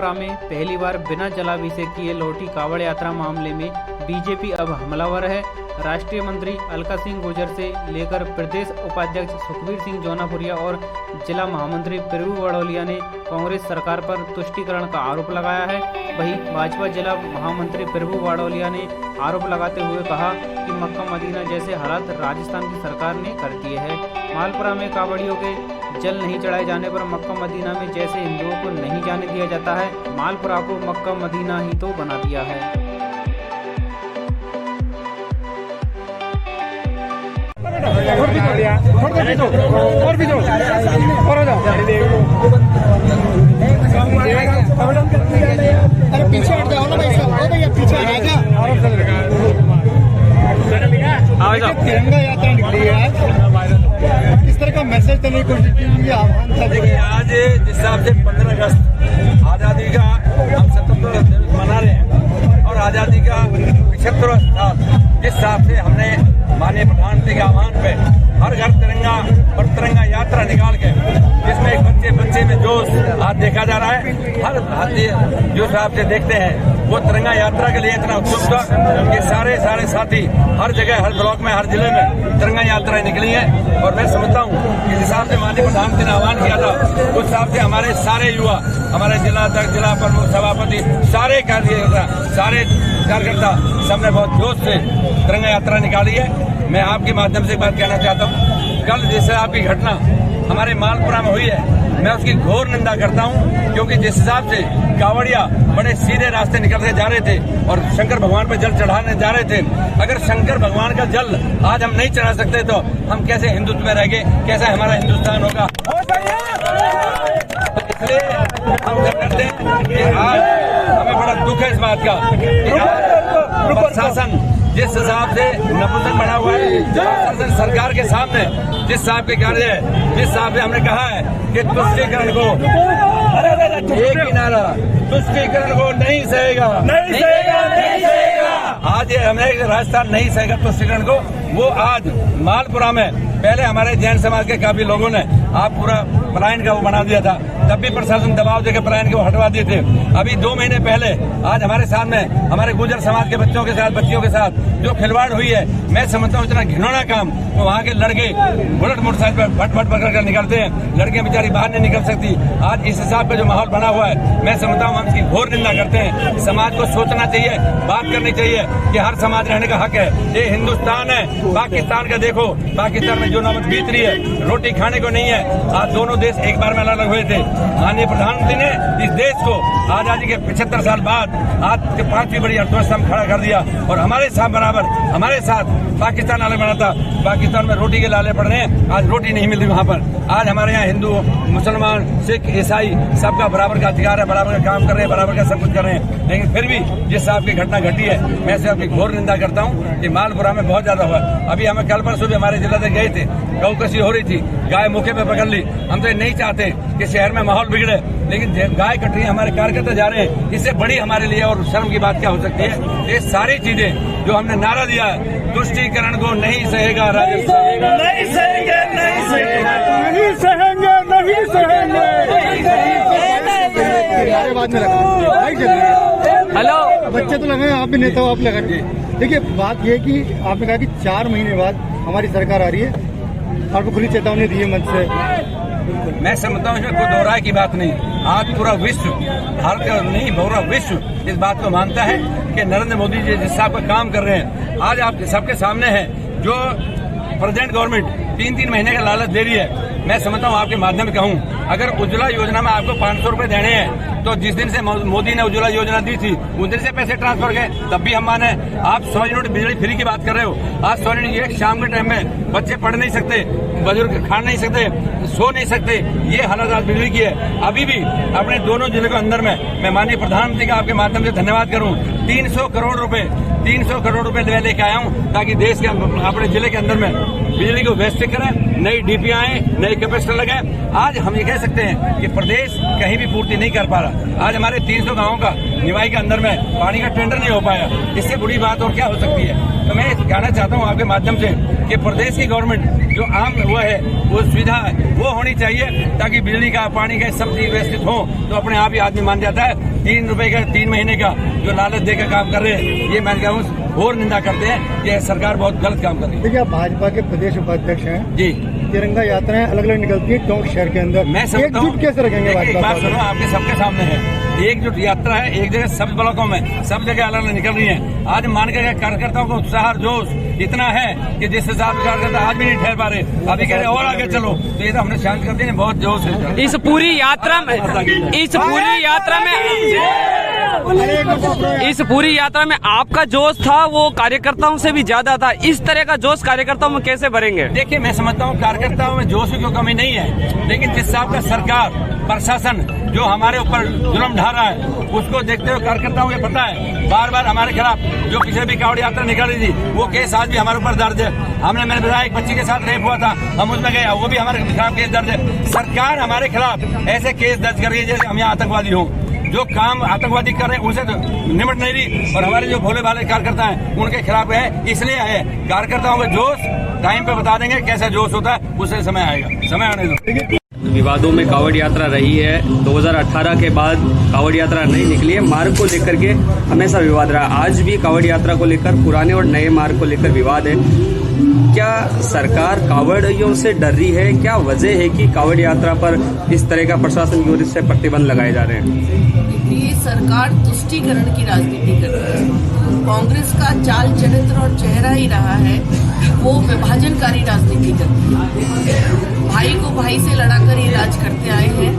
में पहली बार बिना जलाभिषेक किए लौटी कांवड़ यात्रा मामले में बीजेपी अब हमलावर है। राष्ट्रीय मंत्री अलका सिंह गुर्जर से लेकर प्रदेश उपाध्यक्ष सुखबीर सिंह जौनापुरिया और जिला महामंत्री प्रभु बड़ौलिया ने कांग्रेस सरकार पर तुष्टीकरण का आरोप लगाया है। वहीं भाजपा जिला महामंत्री प्रभु बड़ौलिया ने आरोप लगाते हुए कहा कि मक्का मदीना जैसे हालात राजस्थान की सरकार ने कर दिए हैं। मालपुरा में कांवड़ियों के जल नहीं चढ़ाए जाने पर मक्का मदीना में जैसे हिंदुओं को नहीं जाने दिया जाता है, मालपुरा को मक्का मदीना ही तो बना दिया है। अरे पीछे हट जाओ ना भाई साहब, ओ भैया पीछे हट जाओ। तिरंगा यात्रा निकली है आज, इस तरह का मैसेज देने की कोशिश की, आह्वान था। देखिए आज जिस हिसाब से 15 अगस्त आज़ादी का हम 77 दिवस मना रहे हैं और आज़ादी का 75वां साल जिस हिसाब से हमने माननीय प्रधानमंत्री के आह्वान पे हर घर तिरंगा और तिरंगा यात्रा निकाल के जिसमें एक बच्चे में जोश आज देखा जा रहा है। हर भारतीय जो हिसाब से देखते हैं वो तिरंगा यात्रा के लिए इतना उत्सुक था कि सारे साथी हर जगह, हर ब्लॉक में, हर जिले में तिरंगा यात्राएं निकली हैं। और मैं समझता हूँ कि जिस हिसाब से माननीय प्रधानमंत्री ने आह्वान किया था उस हिसाब से हमारे सारे युवा, हमारे जिला अध्यक्ष, जिला प्रमुख, सभापति, सारे कार्यकर्ता, सबने बहुत जोश से तिरंगा यात्रा निकाली है। मैं आपके माध्यम से एक बात कहना चाहता हूँ, कल जैसे आपकी घटना हमारे मालपुरा में हुई है, मैं उसकी घोर निंदा करता हूं, क्योंकि जिस हिसाब से कांवड़िया बड़े सीधे रास्ते निकलते जा रहे थे और शंकर भगवान पर जल चढ़ाने जा रहे थे। अगर शंकर भगवान का जल आज हम नहीं चढ़ा सकते तो हम कैसे हिंदुत्व में रह गए, कैसा हमारा हिंदुस्तान होगा। इसलिए हम करते हैं कि आज हमें बड़ा दुख है इस बात का कि प्रशासन जिस हिसाब से नपुंसक बना हुआ है सरकार के सामने, जिस हिसाब के कार्य है, जिस हिसाब से हमने कहा है कि तुष्टीकरण को एक ही नारा, तुष्टीकरण को नहीं सहेगा, नहीं सहेगा। आज ये हमें राजस्थान नहीं सहेगा तुष्टीकरण को। वो आज मालपुरा में पहले हमारे जैन समाज के काफी लोगों ने आप पूरा पलायन का वो बना दिया था, तब भी प्रशासन दबाव देकर पलायन को हटवा दिए थे। अभी 2 महीने पहले आज हमारे साथ में हमारे गुर्जर समाज के बच्चों के साथ, बच्चियों के साथ जो खिलवाड़ हुई है, मैं समझता हूँ इतना घिनौना काम। तो वहाँ के लड़के बुलेट मोटरसाइकिल पर भट पकड़ कर निकलते हैं, लड़कियां बेचारी बाहर नहीं निकल सकती। आज इस हिसाब का जो माहौल बना हुआ है, मैं समझता हूँ हम इसकी घोर निंदा करते हैं। समाज को सोचना चाहिए, बात करनी चाहिए कि हर समाज रहने का हक है। ये हिंदुस्तान है, पाकिस्तान का देखो, पाकिस्तान में जो नौबत बीत रही है, रोटी खाने को नहीं है। आज दोनों देश एक बार में अलग हुए थे। माननीय प्रधानमंत्री ने इस देश को आजादी के 75 साल बाद आज के 5वीं बड़ी अर्थव्यवस्था में खड़ा कर दिया और हमारे साथ बराबर, हमारे साथ पाकिस्तान अलग बना था। पाकिस्तान में रोटी के लाले पड़ रहे हैं, आज रोटी नहीं मिल रही वहाँ पर। आज हमारे यहाँ हिंदू, मुसलमान, सिख, ईसाई सबका बराबर का अधिकार है, बराबर का काम कर रहे हैं, बराबर का सब कुछ कर रहे हैं। लेकिन फिर भी जिस हिसाब की घटना घटी है, मैं इसे आपकी घोर निंदा करता हूँ कि मालपुरा में बहुत ज्यादा हुआ। अभी हमें कल परसों भी हमारे जिला से गए थे, गौ कसी हो रही थी, गाय मुखे पे पकड़ ली। हम तो नहीं चाहते कि शहर में माहौल बिगड़े, लेकिन गाय कट रही है, हमारे कार्यकर्ता जा रहे हैं, इससे बड़ी हमारे लिए और शर्म की बात क्या हो सकती है। ये सारी चीजें जो हमने नारा दिया है, तुष्टीकरण को नहीं सहेगा राजस्थान, नहीं सहेंगे, नहीं सहेंगे, नहीं सहेंगे, नहीं सहेंगे। हेलो, बच्चे तो लगे, आप भी नेता हो, आप लगा। देखिए बात यह कि आपने कहा कि 4 महीने बाद हमारी सरकार आ रही है, आपको खुली चेतावनी दी है मंच से। मैं समझता हूँ इसमें कोई दोहराए की बात नहीं। आज पूरा विश्व, भारत का नहीं पूरा विश्व इस बात को मानता है कि नरेंद्र मोदी जी जिस हिसाब का काम कर रहे हैं, आज आप सबके सामने है जो प्रेजेंट गवर्नमेंट 3-3 महीने का लालच दे रही है। मैं समझता हूँ आपके माध्यम से कहूँ, अगर उज्ज्वला योजना में आपको 500 रुपए देने हैं तो जिस दिन से मोदी ने उज्ज्वला योजना दी थी उस दिन से पैसे ट्रांसफर गए, तब भी हम माने। आप 100 यूनिट बिजली फ्री की बात कर रहे हो, आज 100 यूनिट एक शाम के टाइम में बच्चे पढ़ नहीं सकते, बुजुर्ग खा नहीं सकते, सो नहीं सकते, ये हालत आज बिजली की है। अभी भी अपने दोनों जिले के अंदर में मैं माननीय प्रधानमंत्री का आपके माध्यम से धन्यवाद करूँ। 300 करोड़ रुपए लेके आया हूँ ताकि देश के अपने जिले के अंदर में बिजली को व्यवस्थित करें, नई डीपी आए, नए कैपेसिटर लगे। आज हम ये कह सकते हैं कि प्रदेश कहीं भी पूर्ति नहीं कर पा रहा। आज हमारे 300 गाँव का निवाई के अंदर में पानी का टेंडर नहीं हो पाया। इससे बड़ी बात और क्या हो सकती है। तो मैं कहना चाहता हूँ आपके माध्यम से कि प्रदेश की गवर्नमेंट जो आम हुआ है वो सुविधा वो होनी चाहिए, ताकि बिजली का, पानी का सब चीज व्यवस्थित हो तो अपने आप ही आदमी मान जाता है। 3 रुपए का 3 महीने का जो लालच देकर काम कर रहे हैं, ये मैं कहूँ और निंदा करते हैं। ये सरकार बहुत गलत काम कर रही है। देखिए, आप भाजपा के प्रदेश उपाध्यक्ष हैं जी। तिरंगा यात्राएं अलग अलग निकलती है टोंक शहर के अंदर, मैं समझता हूँ एकजुट कैसे रखेंगे? एक बात सुनो, आपके सबके सामने है, एकजुट यात्रा है। एक जगह सब ब्लॉकों में सब जगह अलग अलग निकल रही है। आज मान के कार्यकर्ताओं को उत्साह और जोश इतना है कि जिस हिसाब से कार्यकर्ता आज भी नहीं ठहर पा रहे, अभी कह रहे और आगे चलो, तो ये तो हमने शांत कर दिया। बहुत जोश है इस पूरी यात्रा में आपका जोश था वो कार्यकर्ताओं से भी ज्यादा था। इस तरह का जोश कार्यकर्ताओं में कैसे भरेंगे? देखिए, मैं समझता हूँ कार्यकर्ताओं में जोश की कोई कमी नहीं है, लेकिन जिस हिसाब का सरकार प्रशासन जो हमारे ऊपर जुल्म ढा रहा है, उसको देखते हुए कार्यकर्ताओं को पता है बार बार हमारे खिलाफ जो पिछले भी कावड़ यात्रा निकल रही थी, वो केस आज भी हमारे ऊपर दर्ज है। हमने मैंने बताया एक बच्ची के साथ रेप हुआ था, हम उसमें गए, वो भी हमारे खिलाफ केस दर्ज है। सरकार हमारे खिलाफ ऐसे केस दर्ज कर रही है जैसे हम यहाँ आतंकवादी हों। जो काम आतंकवादी कर रहे हैं उनसे तो निमट नहीं रही, और हमारे जो भोले भाले कार्यकर्ता हैं उनके खिलाफ है। इसलिए है कार्यकर्ताओं का जोश टाइम पे बता देंगे कैसा जोश होता है, उससे समय आएगा, समय आने दो। विवादों में कावड़ यात्रा रही है। 2018 के बाद कावड़ यात्रा नहीं निकली है। मार्ग को लेकर के हमेशा विवाद रहा। आज भी कावड़ यात्रा को लेकर पुराने और नए मार्ग को लेकर विवाद है। क्या सरकार कावड़ियों से डर रही है? क्या वजह है कि कावड़ यात्रा पर इस तरह का प्रशासन की ओर से प्रतिबंध लगाए जा रहे हैं? ये सरकार तुष्टीकरण की राजनीति कर रही है। कांग्रेस का चाल चरित्र और चेहरा ही रहा है कि वो विभाजनकारी राजनीति करती है। भाई को भाई से लड़ाकर ये राज करते आए हैं।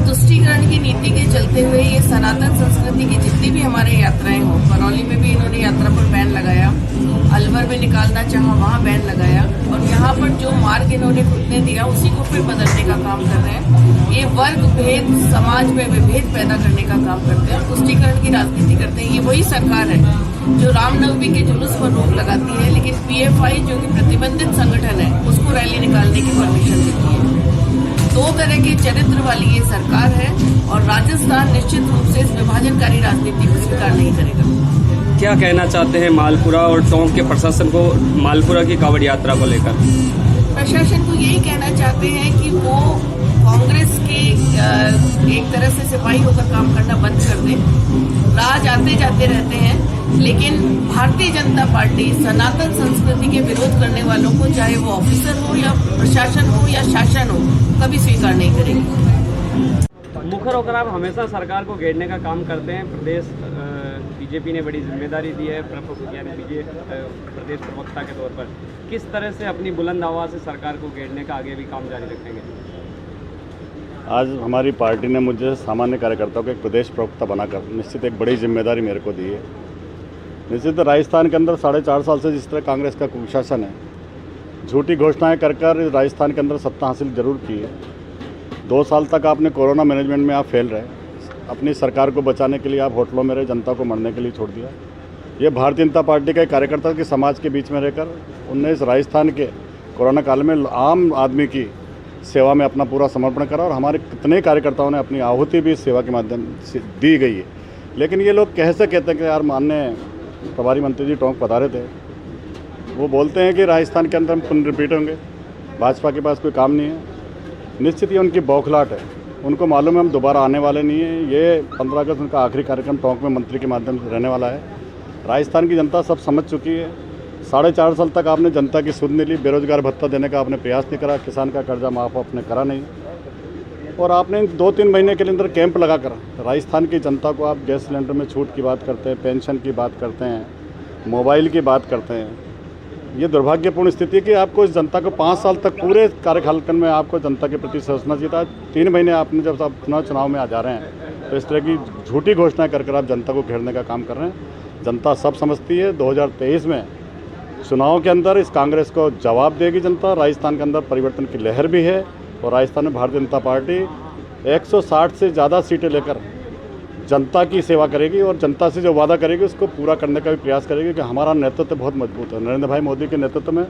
तुष्टीकरण की नीति के चलते हुए ये सनातन संस्कृति की जितनी भी हमारे यात्राएं हो, करौली में भी इन्होंने यात्रा पर बैन लगाया, अलवर में निकालना चाहा वहाँ बैन लगाया, और यहाँ पर जो मार्ग इन्होंने खुद ने दिया उसी को फिर बदलने का काम कर रहे हैं। ये वर्ग भेद, समाज में विभेद पैदा करने का काम करते हैं, तुष्टीकरण की राजनीति करते हैं। ये वही सरकार है जो रामनवमी के जुलूस पर रोक लगाती है, लेकिन पीएफआई जो कि प्रतिबंधित संगठन है उसको रैली निकालने की परमिशन देती है। 2 तरह के चरित्र वाली ये सरकार है, और राजस्थान निश्चित रूप से इस विभाजनकारी राजनीति को स्वीकार नहीं करेगा। क्या कहना चाहते हैं मालपुरा और टोंक के प्रशासन को मालपुरा की कावड़ यात्रा को लेकर? प्रशासन को यही कहना चाहते हैं कि वो कांग्रेस के एक तरह से सिपाही होकर काम करना बंद कर दें। राज आते जाते रहते हैं, लेकिन भारतीय जनता पार्टी सनातन संस्कृति के विरोध करने वालों को, चाहे वो ऑफिसर हो या प्रशासन हो या शासन हो, कभी स्वीकार नहीं करेगी। मुखर होकर आप हमेशा सरकार को घेरने का काम करते हैं। प्रदेश बीजेपी ने बड़ी जिम्मेदारी दी है प्रदेश प्रवक्ता के तौर पर। किस तरह से अपनी बुलंद आवाज़ से सरकार को घेरने का आगे भी काम जारी रखेंगे? आज हमारी पार्टी ने मुझे सामान्य कार्यकर्ताओं को एक प्रदेश प्रवक्ता बनाकर निश्चित एक बड़ी जिम्मेदारी मेरे को दी है। निश्चित राजस्थान के अंदर 4.5 साल से जिस तरह कांग्रेस का कुशासन है, झूठी घोषणाएं कर राजस्थान के अंदर सत्ता हासिल जरूर की है। 2 साल तक आपने कोरोना मैनेजमेंट में आप फेल रहे। अपनी सरकार को बचाने के लिए आप होटलों में रहे, जनता को मरने के लिए छोड़ दिया। ये भारतीय जनता पार्टी के कार्यकर्ता के समाज के बीच में रहकर उनने इस राजस्थान के कोरोना काल में आम आदमी की सेवा में अपना पूरा समर्पण करा, और हमारे कितने कार्यकर्ताओं ने अपनी आहुति भी इस सेवा के माध्यम से दी गई है। लेकिन ये लोग कैसे कहते हैं कि यार माननीय प्रभारी मंत्री जी टोंक पधारे थे, वो बोलते हैं कि राजस्थान के अंदर हम पुनर्रिपीट होंगे, भाजपा के पास कोई काम नहीं है। निश्चित ही उनकी बौखलाहट है, उनको मालूम है हम दोबारा आने वाले नहीं हैं। ये 15 अगस्त उनका आखिरी कार्यक्रम टोंक में मंत्री के माध्यम से रहने वाला है। राजस्थान की जनता सब समझ चुकी है। 4.5 साल तक आपने जनता की सुध नहीं ली, बेरोजगार भत्ता देने का आपने प्रयास नहीं करा, किसान का कर्जा माफ आपने करा नहीं, और आपने 2-3 महीने के अंदर कैंप लगाकर राजस्थान की जनता को आप गैस सिलेंडर में छूट की बात करते हैं, पेंशन की बात करते हैं, मोबाइल की बात करते हैं। ये दुर्भाग्यपूर्ण स्थिति है कि आपको इस जनता को 5 साल तक पूरे कार्यकाल में आपको जनता के प्रति सोचना चाहिए था। 3 महीने आपने जब आप चुनाव में आ जा रहे हैं तो इस तरह की झूठी घोषणाएं कर आप जनता को घेरने का काम कर रहे हैं। जनता सब समझती है। 2023 में चुनाव के अंदर इस कांग्रेस को जवाब देगी जनता। राजस्थान के अंदर परिवर्तन की लहर भी है, और राजस्थान में भारतीय जनता पार्टी 160 से ज़्यादा सीटें लेकर जनता की सेवा करेगी, और जनता से जो वादा करेगी उसको पूरा करने का भी प्रयास करेगी। कि हमारा नेतृत्व बहुत मजबूत है। नरेंद्र भाई मोदी के नेतृत्व में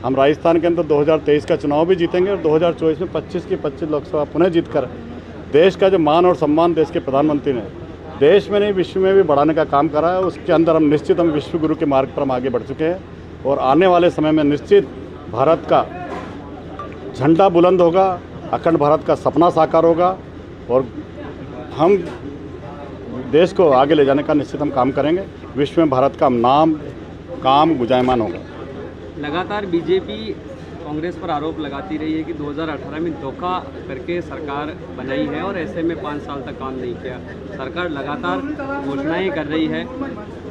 हम राजस्थान के अंदर 2023 का चुनाव भी जीतेंगे और 2024 में 25 की 25 लोकसभा पुनः जीतकर देश का जो मान और सम्मान देश के प्रधानमंत्री ने देश में नहीं विश्व में भी बढ़ाने का काम करा है, उसके अंदर हम निश्चित हम विश्व गुरु के मार्ग पर हम आगे बढ़ चुके हैं और आने वाले समय में निश्चित भारत का झंडा बुलंद होगा, अखंड भारत का सपना साकार होगा और हम देश को आगे ले जाने का निश्चित हम काम करेंगे। विश्व में भारत का नाम काम गुंजायमान होगा। लगातार बीजेपी कांग्रेस पर आरोप लगाती रही है कि 2018 में धोखा करके सरकार बनाई है और ऐसे में 5 साल तक काम नहीं किया। सरकार लगातार घोषणाएं कर रही है।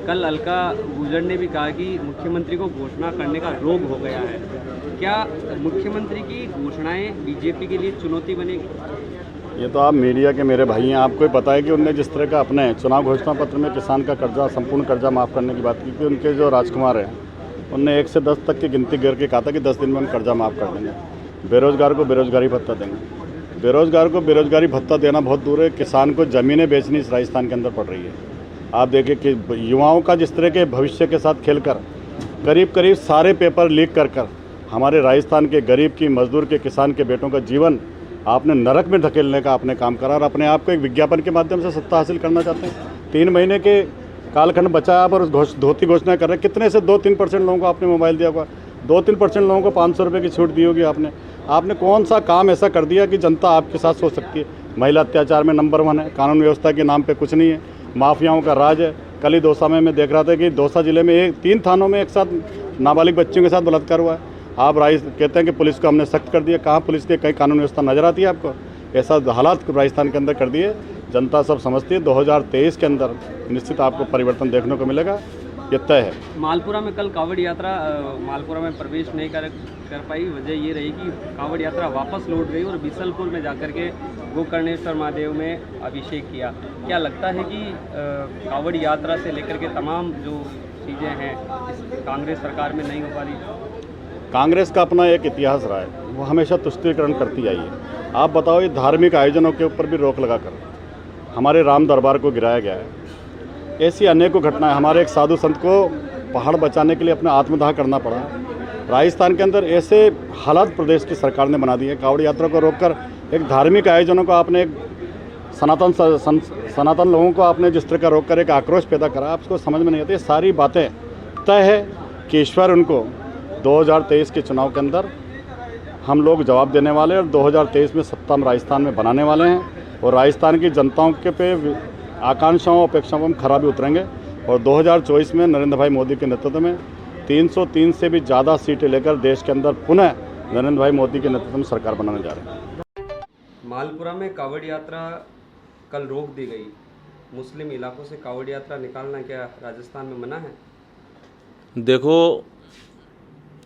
कल अलका गुर्जर ने भी कहा कि मुख्यमंत्री को घोषणा करने का रोग हो गया है। क्या मुख्यमंत्री की घोषणाएं बीजेपी के लिए चुनौती बनेगी? ये तो आप मीडिया के मेरे भाई हैं, आपको ही पता है कि उनने जिस तरह का अपने चुनाव घोषणा पत्र में किसान का कर्जा संपूर्ण कर्जा माफ़ करने की बात की थी, उनके जो राजकुमार हैं उनने 1 से 10 तक की गिनती करके कहा था कि 10 दिन में हम कर्जा माफ़ कर देंगे। बेरोजगार को बेरोजगारी भत्ता देंगे। बेरोजगार को बेरोजगारी भत्ता देना बहुत दूर है, किसान को ज़मीनें बेचनी इस राजस्थान के अंदर पड़ रही है। आप देखिए कि युवाओं का जिस तरह के भविष्य के साथ खेलकर करीब करीब सारे पेपर लीक कर हमारे राजस्थान के गरीब की, मजदूर के, किसान के बेटों का जीवन आपने नरक में धकेलने का आपने काम करा और अपने आप को एक विज्ञापन के माध्यम से सत्ता हासिल करना चाहते हैं। 3 महीने के कालखंड बचा आप और उस धोती घोषणा कर रहे हैं। कितने से 2-3% लोगों को आपने मोबाइल दिया होगा, 2-3% लोगों को 500 रुपये की छूट दी होगी आपने कौन सा काम ऐसा कर दिया कि जनता आपके साथ सो सकती है? महिला अत्याचार में नंबर 1 है, कानून व्यवस्था के नाम पर कुछ नहीं है, माफियाओं का राज है। कल ही दौसा में मैं देख रहा था कि दौसा जिले में 3 थानों में एक साथ नाबालिग बच्चियों के साथ बलात्कार हुआ है। आप कहते हैं कि पुलिस को हमने सख्त कर दिया, कहाँ पुलिस के कहीं कानून व्यवस्था नजर आती है आपको? ऐसा हालात राजस्थान के अंदर कर दिए, जनता सब समझती है। 2023 के अंदर निश्चित आपको परिवर्तन देखने को मिलेगा, ये तय है। मालपुरा में कल कांवड़ यात्रा मालपुरा में प्रवेश नहीं कर पाई। वजह ये रही कि कांवड़ यात्रा वापस लौट गई और बीसलपुर में जाकर के गोकर्णेश्वर महादेव में अभिषेक किया। क्या लगता है कि कांवड़ यात्रा से लेकर के तमाम जो चीज़ें हैं इस कांग्रेस सरकार में नहीं हो पा रही? कांग्रेस का अपना एक इतिहास रहा है, वो हमेशा तुष्टीकरण करती आई है। आप बताओ, ये धार्मिक आयोजनों के ऊपर भी रोक लगाकर हमारे राम दरबार को गिराया गया है। ऐसी अनेकों घटनाएं, हमारे एक साधु संत को पहाड़ बचाने के लिए अपना आत्मदाह करना पड़ा। राजस्थान के अंदर ऐसे हालात प्रदेश की सरकार ने बना दिए। कांवड़ यात्रा को रोककर एक धार्मिक आयोजनों को आपने एक सनातन लोगों को आपने जिस तरह का रोककर एक आक्रोश पैदा करा, आपको समझ में नहीं आती। सारी बातें तय है कि ईश्वर उनको 2023 के चुनाव के अंदर हम लोग जवाब देने वाले हैं और 2023 में सत्ता हम राजस्थान में बनाने वाले हैं और राजस्थान की जनताओं के पे आकांक्षाओं अपेक्षाओं पर हम खरा भी उतरेंगे और 2024 में नरेंद्र भाई मोदी के नेतृत्व में 303 से भी ज़्यादा सीटें लेकर देश के अंदर पुनः नरेंद्र भाई मोदी के नेतृत्व में सरकार बनाने जा रहे हैं। मालपुरा में कांवड़ यात्रा कल रोक दी गई। मुस्लिम इलाकों से कांवड़ यात्रा निकालना क्या राजस्थान में मना है? देखो,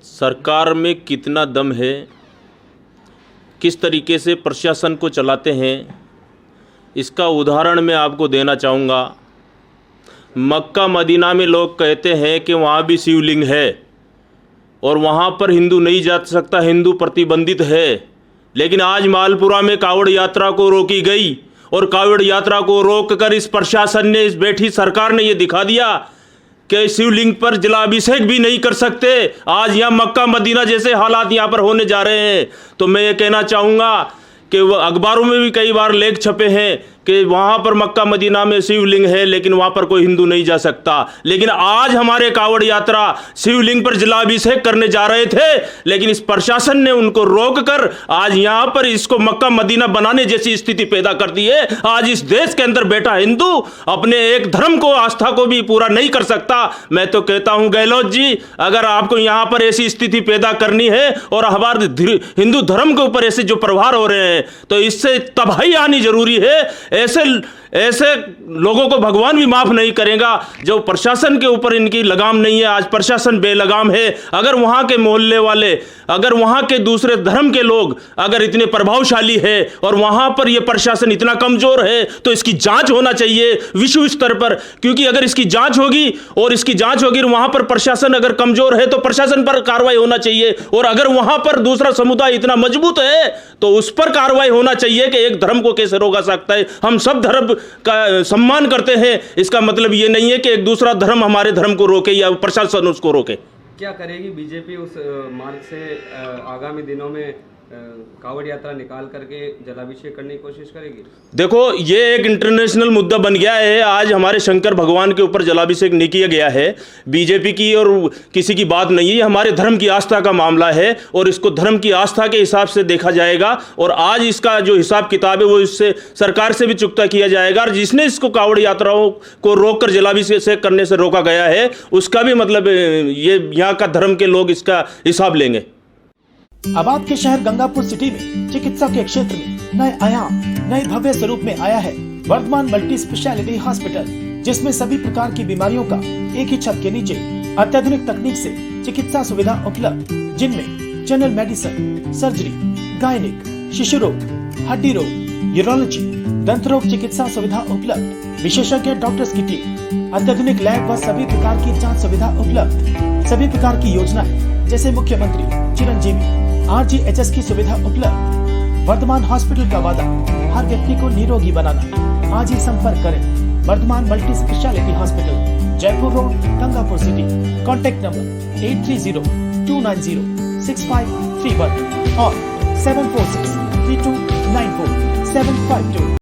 सरकार में कितना दम है, किस तरीके से प्रशासन को चलाते हैं, इसका उदाहरण मैं आपको देना चाहूँगा। मक्का मदीना में लोग कहते हैं कि वहाँ भी शिवलिंग है और वहाँ पर हिंदू नहीं जा सकता, हिंदू प्रतिबंधित है। लेकिन आज मालपुरा में कांवड़ यात्रा को रोकी गई और कांवड़ यात्रा को रोककर इस प्रशासन ने, इस बैठी सरकार ने ये दिखा दिया कि शिवलिंग पर जलाभिषेक भी नहीं कर सकते। आज यहाँ मक्का मदीना जैसे हालात यहाँ पर होने जा रहे हैं। तो मैं ये कहना चाहूँगा कि वो अखबारों में भी कई बार लेख छपे हैं कि वहाँ पर मक्का मदीना में शिवलिंग है लेकिन वहाँ पर कोई हिंदू नहीं जा सकता। लेकिन आज हमारे कांवड़ यात्रा शिवलिंग पर जलाभिषेक करने जा रहे थे, लेकिन इस प्रशासन ने उनको रोककर आज यहाँ पर इसको मक्का मदीना बनाने जैसी स्थिति पैदा कर दी है। आज इस देश के अंदर बैठा हिंदू अपने एक धर्म को, आस्था को भी पूरा नहीं कर सकता। मैं तो कहता हूँ गहलोत जी, अगर आपको यहाँ पर ऐसी स्थिति पैदा करनी है और हमारे हिंदू धर्म के ऊपर ऐसे जो प्रहार हो रहे हैं तो इससे तबाही आनी जरूरी है। ऐसे लोगों को भगवान भी माफ नहीं करेगा जो प्रशासन के ऊपर इनकी लगाम नहीं है। आज प्रशासन बेलगाम है। अगर वहाँ के मोहल्ले वाले, अगर वहाँ के दूसरे धर्म के लोग अगर इतने प्रभावशाली है और वहाँ पर यह प्रशासन इतना कमजोर है तो इसकी जांच होना चाहिए विश्व स्तर पर। क्योंकि अगर इसकी जांच होगी और वहाँ पर प्रशासन अगर कमजोर है तो प्रशासन पर कार्रवाई होना चाहिए, और अगर वहाँ पर दूसरा समुदाय इतना मजबूत है तो उस पर कार्रवाई होना चाहिए कि एक धर्म को कैसे रोका सकता है। हम सब धर्म का सम्मान करते हैं, इसका मतलब ये नहीं है कि एक दूसरा धर्म हमारे धर्म को रोके या प्रशासन उसको रोके। क्या करेगी बीजेपी उस मार्ग से आगामी दिनों में कावड़ यात्रा निकाल करके जलाभिषेक करने की कोशिश करेगी? देखो, ये एक इंटरनेशनल मुद्दा बन गया है। आज हमारे शंकर भगवान के ऊपर जलाभिषेक नहीं किया गया है। बीजेपी की और किसी की बात नहीं है, ये हमारे धर्म की आस्था का मामला है और इसको धर्म की आस्था के हिसाब से देखा जाएगा। और आज इसका जो हिसाब किताब है वो इससे सरकार से भी चुकता किया जाएगा। और जिसने इसको कावड़ यात्राओं को रोककर जलाभिषेक करने से रोका गया है उसका भी मतलब ये यहाँ का धर्म के लोग इसका हिसाब लेंगे। अब आपके शहर गंगापुर सिटी में चिकित्सा के क्षेत्र में नए आयाम, नए भव्य स्वरूप में आया है वर्धमान मल्टी स्पेशलिटी हॉस्पिटल, जिसमें सभी प्रकार की बीमारियों का एक ही छत के नीचे अत्याधुनिक तकनीक से चिकित्सा सुविधा उपलब्ध, जिनमें जनरल मेडिसिन, सर्जरी, गायनिक, शिशु रोग, हड्डी रोग, यूरोलॉजी, दंत रोग चिकित्सा सुविधा उपलब्ध, विशेषज्ञ डॉक्टर्स की टीम, अत्याधुनिक लैब व सभी प्रकार की जाँच सुविधा उपलब्ध, सभी प्रकार की योजनाएं जैसे मुख्यमंत्री चिरंजीवी RGHS की सुविधा उपलब्ध। वर्धमान हॉस्पिटल का वादा हर व्यक्ति को निरोगी बनाना। आज ही संपर्क करें Vardhman multi speciality hospital, Jaipur road, Gangapur city. Contact number 8302906531 और 7463294 752।